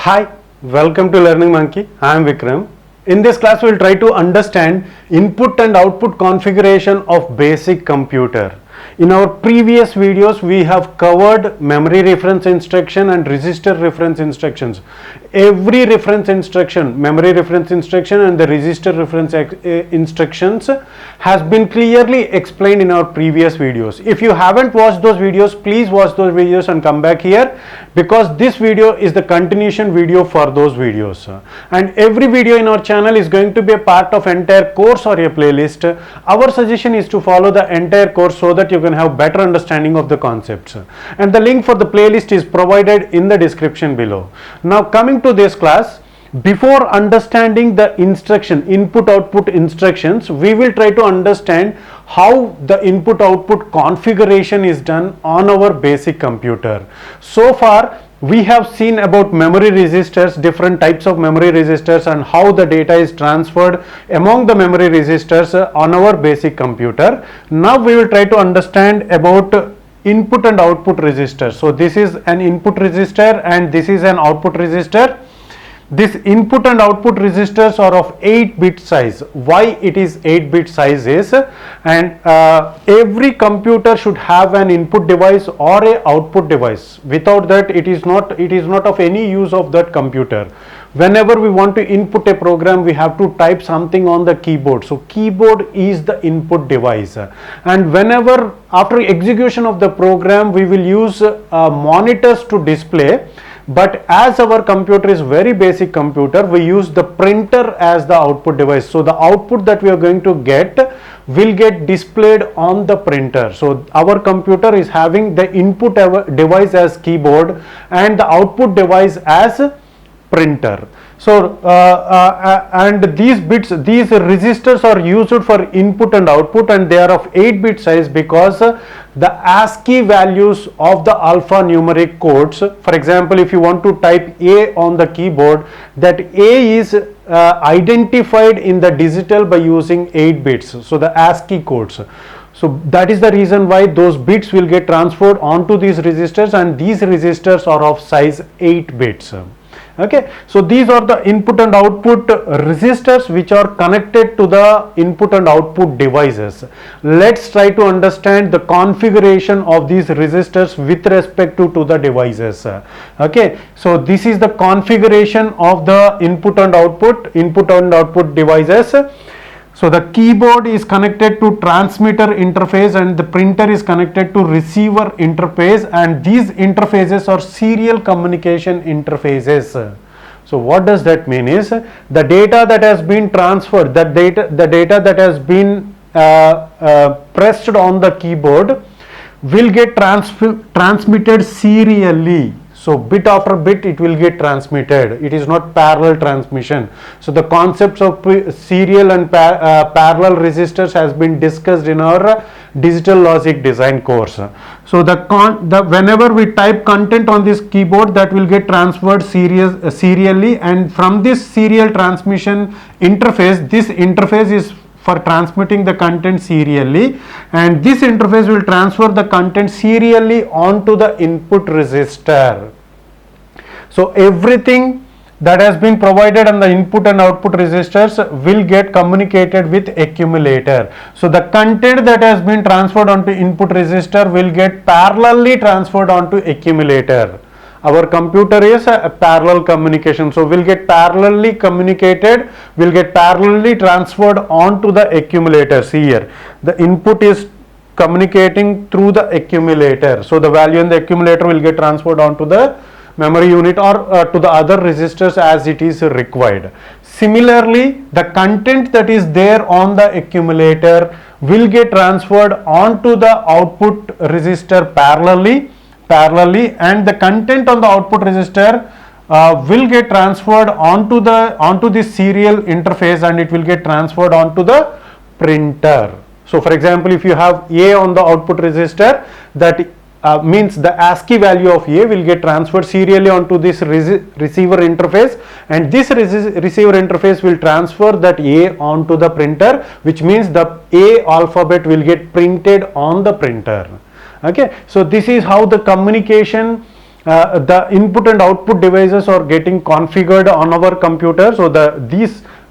Hi, welcome to Learning Monkey. I am Vikram. In this class, we will try to understand input and output configuration of basic computer. In our previous videos, we have covered memory reference instruction and register reference instructions. Every reference instruction, memory reference instruction and the register reference instructions has been clearly explained in our previous videos. If you haven't watched those videos, please watch those videos and come back here, because this video is the continuation video for those videos. And every video in our channel is going to be a part of entire course or a playlist. Our suggestion is to follow the entire course so that you can have better understanding of the concepts. And the link for the playlist is provided in the description below. Now coming to this class, before understanding the instruction, input output instructions, we will try to understand how the input output configuration is done on our basic computer. So far we have seen about memory registers, different types of memory registers, and how the data is transferred among the memory registers on our basic computer. Now we will try to understand about input and output registers. So this is an input register and this is an output register. This input and output registers are of 8-bit size. Why it is 8-bit size is, and every computer should have an input device or a output device. Without that, it is not of any use of that computer. Whenever we want to input a program, we have to type something on the keyboard. So keyboard is the input device, and whenever after execution of the program, we will use monitors to display. But as our computer is very basic computer, we use the printer as the output device. So the output that we are going to get will get displayed on the printer. So our computer is having the input device as keyboard and the output device as printer. So and these registers are used for input and output, and they are of 8-bit size because the ASCII values of the alphanumeric codes. For example, if you want to type A on the keyboard, that A is identified in the digital by using 8 bits. So the ASCII codes. So that is the reason why those bits will get transferred onto these registers, and these registers are of size 8 bits. Okay, so these are the input and output registers which are connected to the input and output devices. Let's try to understand the configuration of these registers with respect to the devices. Okay, so this is the configuration of the input and output devices. So the keyboard is connected to transmitter interface and the printer is connected to receiver interface, and these interfaces are serial communication interfaces. So what does that mean is, the data that has been transferred, the data that has been pressed on the keyboard will get transmitted serially. So bit after bit it will get transmitted. It is not parallel transmission. So the concepts of serial and parallel registers has been discussed in our digital logic design course. So whenever we type content on this keyboard, that will get transferred serially, and from this serial transmission interface, this interface is for transmitting the content serially, and this interface will transfer the content serially onto the input register. So everything that has been provided on the input and output registers will get communicated with accumulator. So the content that has been transferred onto input register will get parallelly transferred onto accumulator. Our computer is a parallel communication, so will get parallelly communicated, will get parallelly transferred onto the accumulator. See here, the input is communicating through the accumulator, so the value in the accumulator will get transferred onto the memory unit or to the other registers as it is required. Similarly, the content that is there on the accumulator will get transferred onto the output register parallelly, and the content on the output register will get transferred onto this serial interface, and it will get transferred onto the printer. So for example, if you have A on the output register, that means the ASCII value of A will get transferred serially onto this receiver interface, and this receiver interface will transfer that A onto the printer, which means the A alphabet will get printed on the printer. Okay, so this is how the communication the input and output devices are getting configured on our computer. So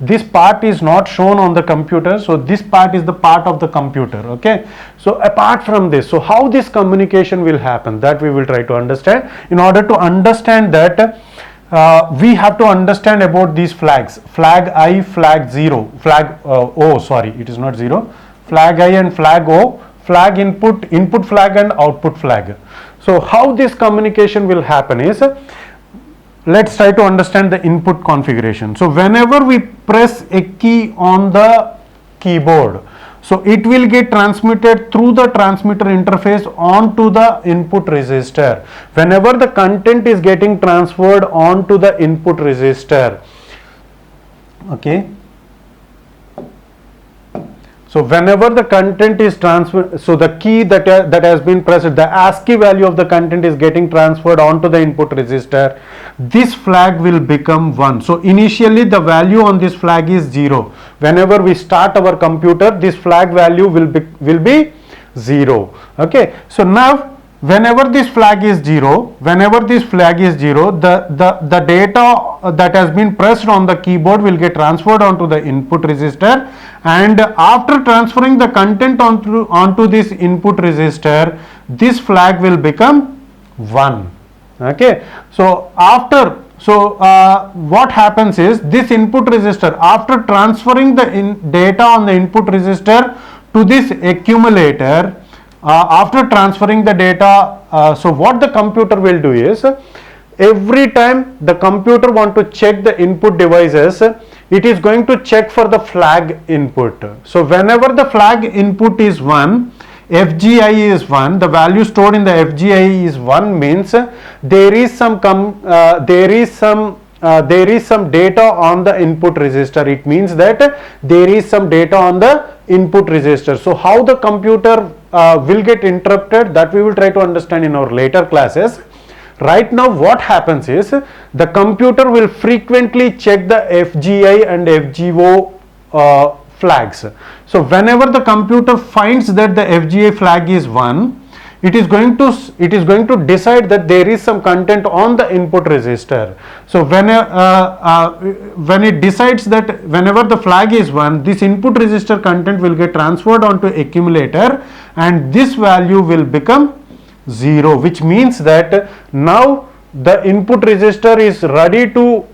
this part is not shown on the computer, so this part is the part of the computer. Okay, so apart from this, so how this communication will happen, that we will try to understand. In order to understand that, we have to understand about these flags: flag I, flag 0, flag O, sorry, it is not 0, flag I and flag O, flag input flag and output flag. So how this communication will happen is, let's try to understand the input configuration. So whenever we press a key on the keyboard, so it will get transmitted through the transmitter interface onto the input resistor. Whenever the content is getting transferred onto the input resistor, okay. So whenever the content is transferred, so the key that has been pressed, the ASCII value of the content is getting transferred onto the input resistor, this flag will become 1. So initially the value on this flag is 0. Whenever we start our computer, this flag value will be 0. Okay. So now whenever this flag is 0, the data that has been pressed on the keyboard will get transferred onto the input resistor, and after transferring the content onto this input resistor, this flag will become 1. Okay. So what happens is, this input resistor, after transferring the data on the input resistor to this accumulator, after transferring the data, so what the computer will do is, every time the computer want to check the input devices, it is going to check for the flag input. So whenever the flag input is 1, FGI is 1, the value stored in the FGI is 1, means there is some data on the input resistor. It means that there is some data on the input resistor. So how the computer will get interrupted, that we will try to understand in our later classes. Right now what happens is, the computer will frequently check the FGI and FGO flags. So whenever the computer finds that the FGA flag is 1, it is going to decide that there is some content on the input resistor. So when it decides that whenever the flag is 1, this input resistor content will get transferred onto accumulator, and this value will become 0, which means that now the input resistor is ready to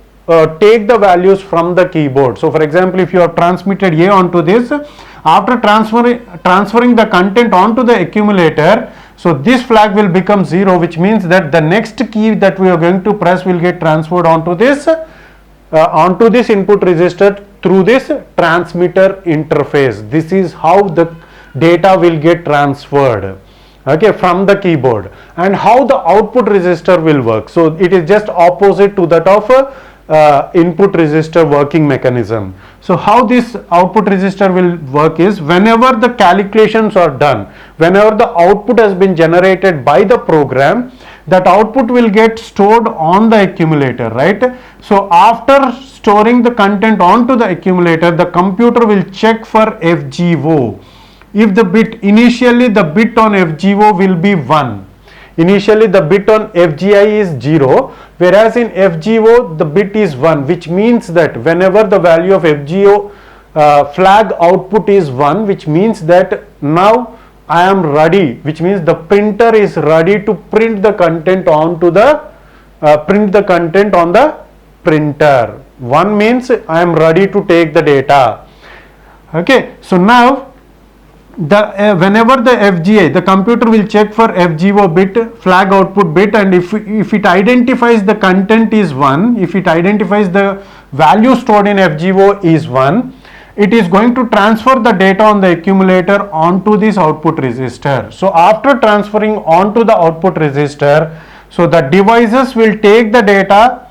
take the values from the keyboard. So for example, if you have transmitted A onto this, after transferring the content onto the accumulator, so this flag will become 0, which means that the next key that we are going to press will get transferred onto this input resistor through this transmitter interface. This is how the data will get transferred, okay, from the keyboard. And how the output resistor will work, so it is just opposite to that of input resistor working mechanism. So how this output resistor will work is, whenever the calculations are done, whenever the output has been generated by the program, that output will get stored on the accumulator, right? So after storing the content onto the accumulator, the computer will check for FGO. If the bit, initially the bit on FGO will be 1. Initially the bit on FGI is 0, whereas in FGO the bit is 1, which means that whenever the value of FGO flag output is 1, which means that now I am ready, which means the printer is ready to print the content onto the on the printer. 1 means I am ready to take the data. Okay, so now whenever the FGA, the computer will check for FGO bit, flag output bit, and if it identifies the content is 1, if it identifies the value stored in FGO is 1, it is going to transfer the data on the accumulator onto this output resistor. So after transferring onto the output resistor, so the devices will take the data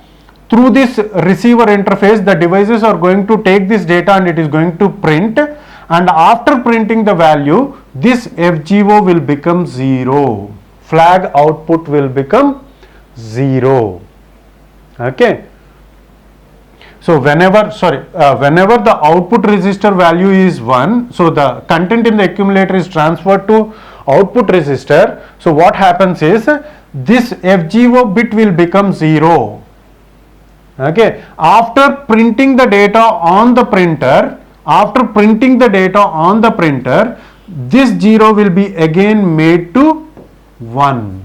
through this receiver interface. The devices are going to take this data and it is going to print, and after printing the value, this FGO will become 0, flag output will become 0. Okay. So whenever the output resistor value is 1, so the content in the accumulator is transferred to output resistor, so what happens is this FGO bit will become 0. Okay, after printing the data on the printer, this 0 will be again made to 1.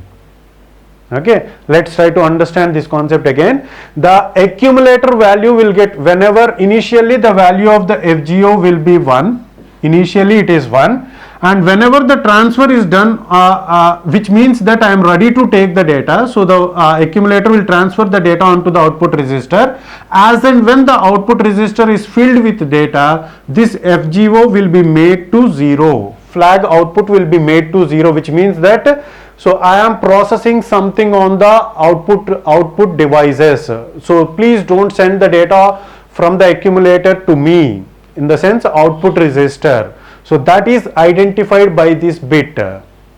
Okay, let's try to understand this concept again. The accumulator value will get, whenever initially the value of the FGO will be 1, initially it is 1, and whenever the transfer is done, which means that I am ready to take the data, so the accumulator will transfer the data onto the output resistor. As and when the output resistor is filled with data, this FGO will be made to 0. Flag output will be made to 0, which means that, so I am processing something on the output devices. So please don't send the data from the accumulator to me, in the sense output resistor. So that is identified by this bit.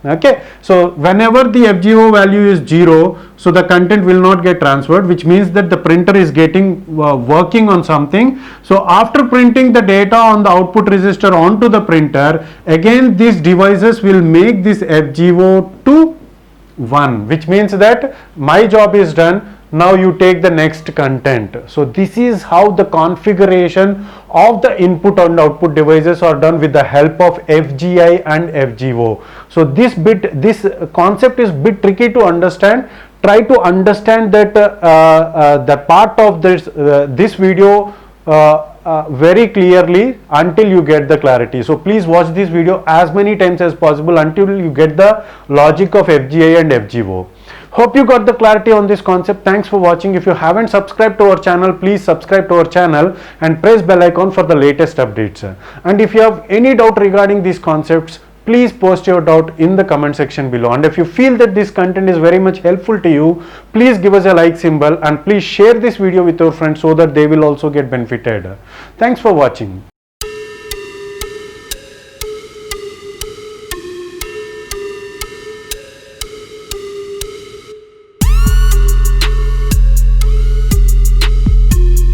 Okay, so whenever the FGO value is 0, so the content will not get transferred, which means that the printer is getting working on something. So after printing the data on the output resistor onto the printer, again these devices will make this FGO to 1, which means that my job is done. Now you take the next content. So this is how the configuration of the input and output devices are done with the help of FGI and FGO. So this concept is bit tricky to understand. Try to understand that the part of this video very clearly until you get the clarity. So please watch this video as many times as possible until you get the logic of FGI and FGO. Hope you got the clarity on this concept. Thanks for watching. If you haven't subscribed to our channel, please subscribe to our channel and press bell icon for the latest updates. And if you have any doubt regarding these concepts, please post your doubt in the comment section below. And if you feel that this content is very much helpful to you, please give us a like symbol and please share this video with your friends so that they will also get benefited. Thanks for watching.